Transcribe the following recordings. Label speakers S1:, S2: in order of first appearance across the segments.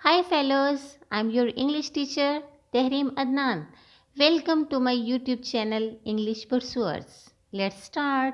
S1: Hi fellows, I'm your English teacher Tehreem Adnan. Welcome to my YouTube channel English Pursuers. Let's start.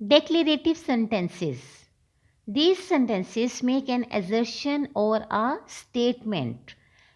S1: Declarative sentences. These sentences make an assertion or a statement.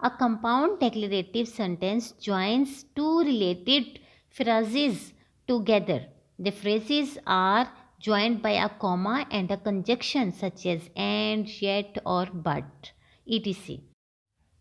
S1: A compound declarative sentence joins two related phrases together. The phrases are joined by a comma and a conjunction such as and, yet or but, etc.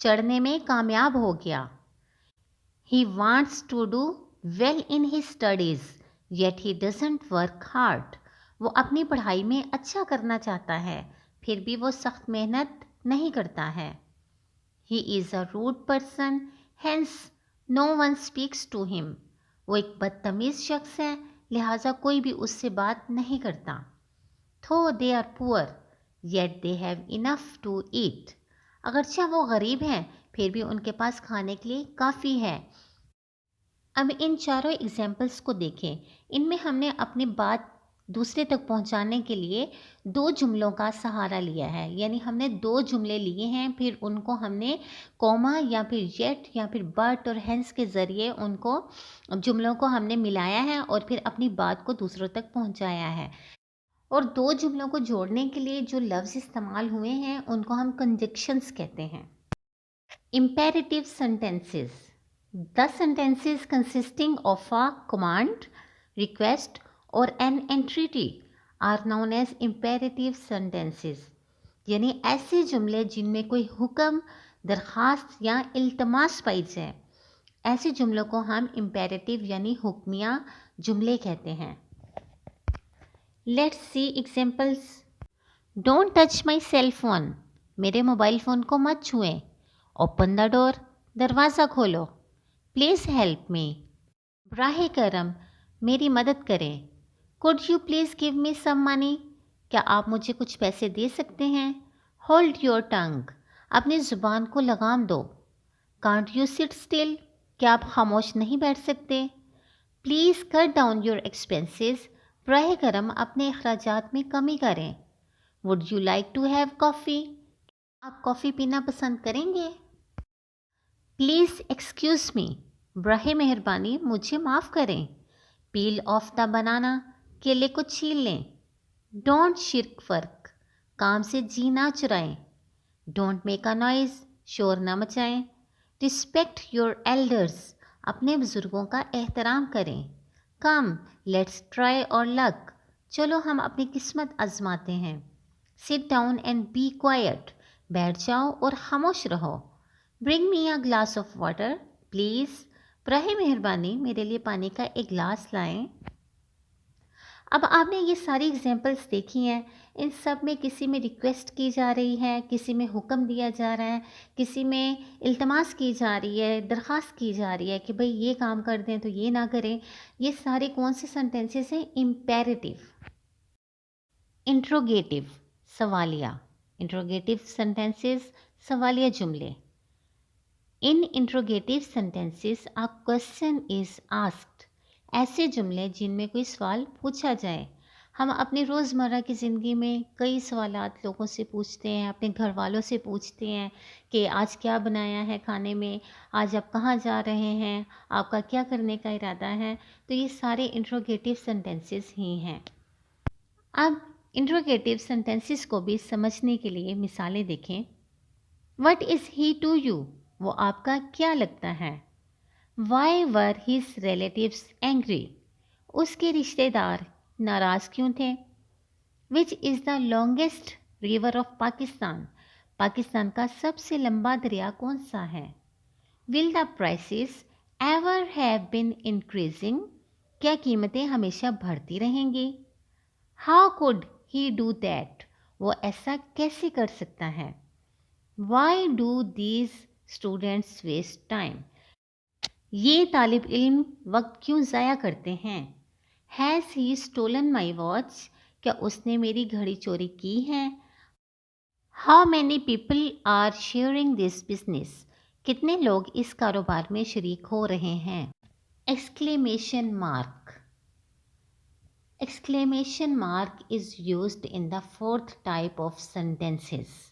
S1: چڑھنے میں کامیاب ہو گیا. He wants to do well in his studies, yet he doesn't work hard. وہ اپنی پڑھائی میں اچھا کرنا چاہتا ہے پھر بھی وہ سخت محنت نہیں کرتا ہے. He is a rude person, hence no one speaks to him. وہ ایک بدتمیز شخص ہے لہٰذا کوئی بھی اس سے بات نہیں کرتا. Though they are poor, yet they have enough to eat. اگرچہ وہ غریب ہیں پھر بھی ان کے پاس کھانے کے لیے کافی ہے. اب ان چاروں ایگزامپلس کو دیکھیں. ان میں ہم نے اپنی بات دوسرے تک پہنچانے کے لیے دو جملوں کا سہارا لیا ہے. یعنی ہم نے دو جملے لیے ہیں پھر ان کو ہم نے کوما یا پھر یٹ یا پھر بٹ اور ہینس کے ذریعے ان کو جملوں کو ہم نے ملایا ہے اور پھر اپنی بات کو دوسروں تک پہنچایا ہے. اور دو جملوں کو جوڑنے کے لیے جو لفظ استعمال ہوئے ہیں ان کو ہم کنجکشنز کہتے ہیں. Imperative sentences. The sentences consisting of a command, request or an entreaty are known as imperative sentences. یعنی ایسے جملے جن میں کوئی حکم، درخواست یا التماس پائی جائے ایسے جملوں کو ہم امپیریٹیو یعنی حکمیہ جملے کہتے ہیں. Let's see examples. Don't touch my cell phone. میرے موبائل فون کو مت چھوئیں. Open the door. دروازہ کھولو. Please help me. براہ کرم میری مدد کریں. Could you please give me some money. کیا آپ مجھے کچھ پیسے دے سکتے ہیں. Hold your tongue. اپنی زبان کو لگام دو. Can't you sit still. کیا آپ خاموش نہیں بیٹھ سکتے. Please cut down your expenses. براہ کرم اپنے اخراجات میں کمی کریں. Would you like to have کافی. آپ کافی پینا پسند کریں گے. Please excuse me. براہ مہربانی مجھے معاف کریں. پیل آف دا بنانا. کیلے کو چھیل لیں. ڈونٹ شرک ورک. کام سے جی نہ چرائیں. Don't make a noise. شور نہ مچائیں. Respect your elders. اپنے بزرگوں کا احترام کریں. کم لیٹس ٹرائی اور لک. چلو ہم اپنی قسمت آزماتے ہیں. Sit down and be quite. بیٹھ جاؤ اور خاموش رہو. Bring me a glass of water please. براہ مہربانی میرے لیے پانی کا ایک گلاس لائیں. اب آپ نے یہ ساری ایگزامپلس دیکھی ہیں. ان سب میں کسی میں ریکویسٹ کی جا رہی ہے، کسی میں حکم دیا جا رہا ہے، کسی میں التماس کی جا رہی ہے، درخواست کی جا رہی ہے کہ بھئی یہ کام کر دیں تو یہ نہ کریں. یہ سارے کون سے سینٹینسز ہیں؟ امپیریٹیو. انٹروگیٹیو سوالیہ. انٹروگیٹیو سینٹینسز سوالیہ جملے. In interrogative sentences, a question is asked. ایسے جملے جن میں کوئی سوال پوچھا جائے. ہم اپنی روزمرہ کی زندگی میں کئی سوالات لوگوں سے پوچھتے ہیں، اپنے گھر والوں سے پوچھتے ہیں کہ آج کیا بنایا ہے کھانے میں، آج آپ کہاں جا رہے ہیں، آپ کا کیا کرنے کا ارادہ ہے. تو یہ سارے انٹروگیٹیو سینٹینسز ہی ہیں. اب انٹروگیٹیو سینٹینسز کو بھی سمجھنے کے لیے مثالیں دیکھیں. What is he to you? وہ آپ کا کیا لگتا ہے. Why were his relatives angry. اس کے رشتہ دار ناراض کیوں تھے. Which is the longest river of Pakistan. Pakistan کا سب سے لمبا دریا کون سا ہے. Will the prices ever have been increasing. کیا قیمتیں ہمیشہ بڑھتی رہیں گی. How could he do that. وہ ایسا کیسے کر سکتا ہے. Why do these students waste time. یہ طالب علم وقت کیوں ضائع کرتے ہیں. Has he stolen my watch. کیا اس نے میری گھڑی چوری کی ہے. How many people are sharing this business. کتنے لوگ اس کاروبار میں شریک ہو رہے ہیں. Exclamation mark. Exclamation mark is used in the fourth type of sentences.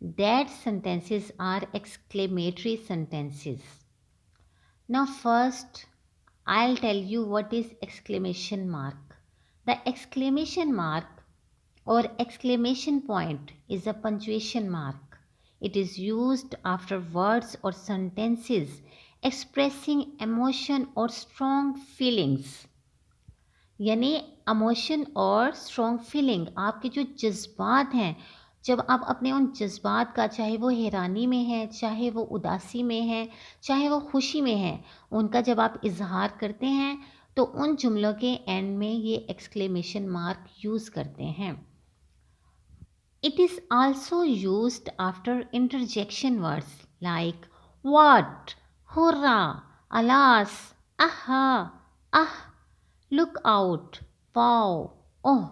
S1: That sentences are exclamatory sentences. Now first, I'll tell you what is exclamation mark. The exclamation mark or exclamation point is a punctuation mark. It is used after words or sentences expressing emotion or strong feelings. یعنی emotion اور strong feeling, آپ کے جو جذبات ہیں جب آپ اپنے ان جذبات کا، چاہے وہ حیرانی میں ہے، چاہے وہ اداسی میں ہے، چاہے وہ خوشی میں ہے، ان کا جب آپ اظہار کرتے ہیں تو ان جملوں کے اینڈ میں یہ ایکسکلیمیشن مارک یوز کرتے ہیں. It is also used after interjection words like what, hurrah, alas, aha, ah, look out, wow, oh.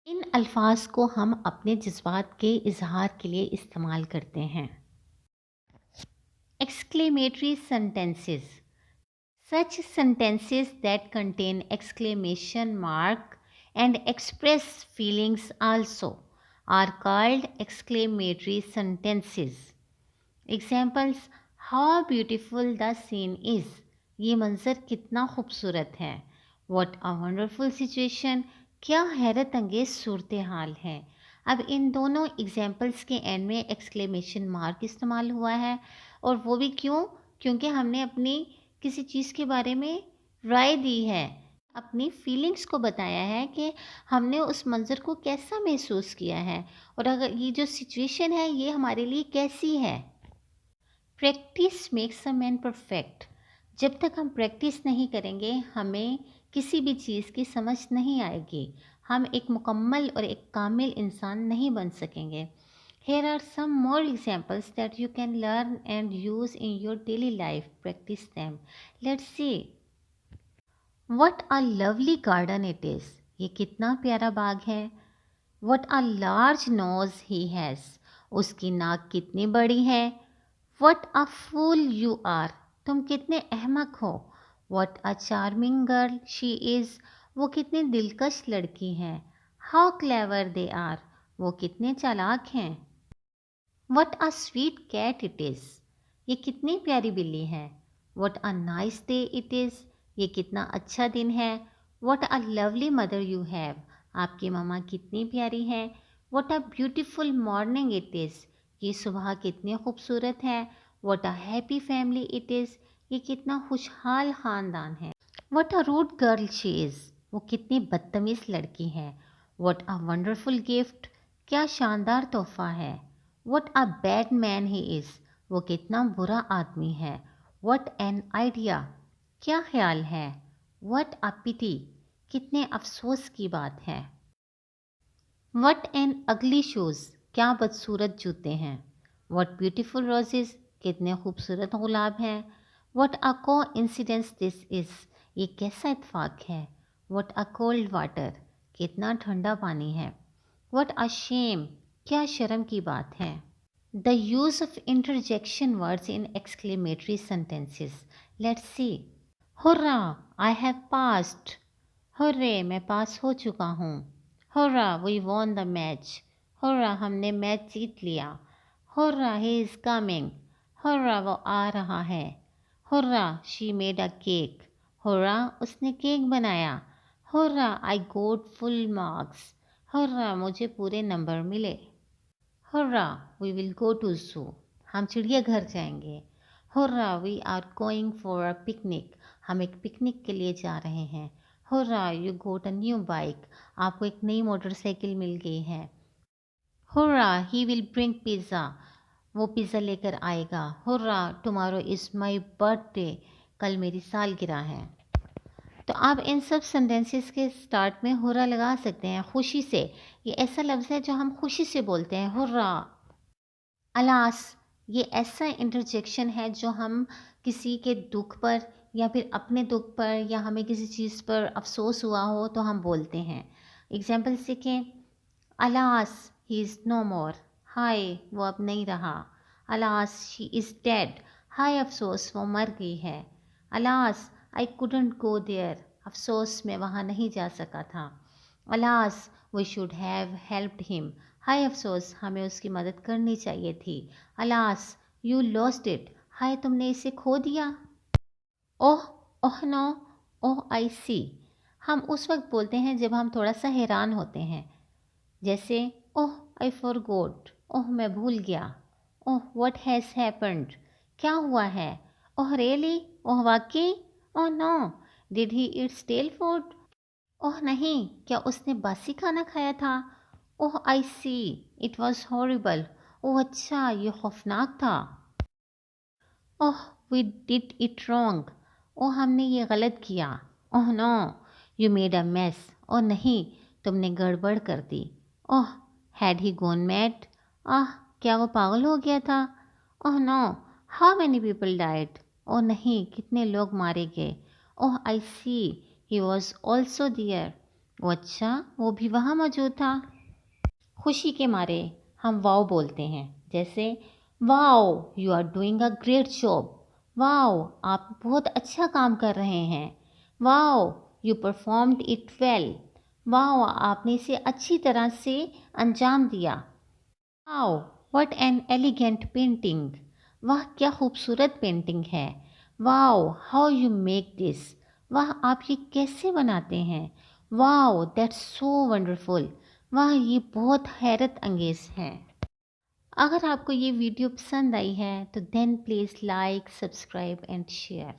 S1: ان الفاظ کو ہم اپنے جذبات کے اظہار کے لیے استعمال کرتے ہیں. Exclamatory sentences. Such sentences that contain exclamation mark and express feelings also are called exclamatory sentences. Examples: How beautiful the scene is. یہ منظر کتنا خوبصورت ہے. What a wonderful situation. کیا حیرت انگیز صورتحال ہے. اب ان دونوں ایگزامپلس کے اینڈ میں ایکسکلیمیشن مارک استعمال ہوا ہے، اور وہ بھی کیونکہ ہم نے اپنی کسی چیز کے بارے میں رائے دی ہے، اپنی فیلنگس کو بتایا ہے کہ ہم نے اس منظر کو کیسا محسوس کیا ہے، اور اگر یہ جو سچویشن ہے یہ ہمارے لیے کیسی ہے. Practice makes a man perfect. جب تک ہم پریکٹس نہیں کریں گے ہمیں کسی بھی چیز کی سمجھ نہیں آئے گی، ہم ایک مکمل اور ایک کامل انسان نہیں بن سکیں گے. Here are some more examples that you can learn and use in your daily life. Practice them. Let's see. What a lovely garden it is. یہ کتنا پیارا باغ ہے. What a large nose he has. اس کی ناک کتنی بڑی ہے. What a fool you are. تم کتنے احمق ہو. What a charming girl she is. وہ کتنی دلکش لڑکی ہے. How clever they are. وہ کتنے چالاک ہیں. What a sweet cat it is. یہ کتنی پیاری بلی ہے. What a nice day it is. یہ کتنا اچھا دن ہے. What a lovely mother you have. آپ کی ماما کتنی پیاری ہے. What a beautiful morning it is. یہ صبح کتنی خوبصورت ہے. What a happy family it is. یہ کتنا خوشحال خاندان ہے. What a rude girl she is. وہ کتنی بدتمیز لڑکی ہے. What a wonderful gift. کیا شاندار تحفہ ہے. What a bad man he is. وہ کتنا برا آدمی ہے. What an idea. کیا خیال ہے. What a pity. کتنے افسوس کی بات ہے. What an ugly shoes. کیا بدصورت جوتے ہیں. What beautiful roses. کتنے خوبصورت گلاب ہیں. What a coincidence this is. یہ کیسا اتفاق ہے. What a cold water. کتنا ٹھنڈا پانی ہے. What a shame. کیا شرم کی بات ہے. The use of interjection words in exclamatory sentences. Let's see. Hurrah, I have passed. Hurray, میں پاس ہو چکا ہوں. Hurrah, we won the match. Hurrah, ہم نے میچ جیت لیا. Hurrah, he is coming. Hurrah, وہ آ رہا ہے. Hurrah, she made a cake. Hurrah, اس نے کیک بنایا. Hurrah, I got full marks. Hurrah, مجھے پورے نمبر ملے. Hurrah, we will go to zoo. ہم چڑیا گھر جائیں گے. Hurrah, we are going for a picnic. ہم ایک پکنک کے لیے جا رہے ہیں. Hurrah, you got a new bike. آپ کو ایک نئی موٹر سائیکل مل گئی ہے. Hurrah, he will bring pizza. وہ پیزا لے کر آئے گا. Hurrah, tomorrow is my birthday. کل میری سالگرہ ہے. تو آپ ان سب سینٹینسز کے سٹارٹ میں ہورا لگا سکتے ہیں خوشی سے. یہ ایسا لفظ ہے جو ہم خوشی سے بولتے ہیں. ہورا. الاس، یہ ایسا انٹرجیکشن ہے جو ہم کسی کے دکھ پر یا پھر اپنے دکھ پر یا ہمیں کسی چیز پر افسوس ہوا ہو تو ہم بولتے ہیں. ایگزامپل سیکھیں. الاس ہی از نو مور. ہائے، وہ اب نہیں رہا. الاس شی از ڈیڈ. ہائے افسوس، وہ مر گئی ہے. الاس I couldn't go there. افسوس میں وہاں نہیں جا سکا تھا. Alas, we should have helped him. ہائے افسوس، ہمیں اس کی مدد کرنی چاہیے تھی. Alas, you lost it. ہائے تم نے اسے کھو دیا. اوہ نو، اوہ I see. ہم اس وقت بولتے ہیں جب ہم تھوڑا سا حیران ہوتے ہیں. جیسے اوہ I forgot. اوہ میں بھول گیا. اوہ what has happened. کیا ہوا ہے. اوہ really. اوہ واقعی. Oh no, did he eat stale food? اوہ نہیں، کیا اس نے باسی کھانا کھایا تھا. اوہ آئی سی اٹ واز ہارریبل. اوہ اچھا یہ خوفناک تھا. اوہ وی ڈڈ اٹ رانگ. اوہ ہم نے یہ غلط کیا. Oh no you made a mess. اوہ نہیں تم نے گڑبڑ کر دی. Oh had he gone mad. کیا وہ پاگل ہو گیا تھا. Oh no how many people died. اوہ نہیں کتنے لوگ مارے گئے. Oh I see he was also there. وہ اچھا وہ بھی وہاں موجود تھا. خوشی کے مارے ہم واؤ بولتے ہیں، جیسے wow you are doing a great job. Wow آپ بہت اچھا کام کر رہے ہیں. Wow you performed it well. Wow آپ نے اسے اچھی طرح سے انجام دیا. Wow what an elegant painting. واہ کیا خوبصورت پینٹنگ ہے. Wow how you make this. واہ آپ یہ کیسے بناتے ہیں. Wow that's so wonderful. واہ یہ بہت حیرت انگیز ہے. اگر آپ کو یہ ویڈیو پسند آئی ہے تو then please like subscribe and share.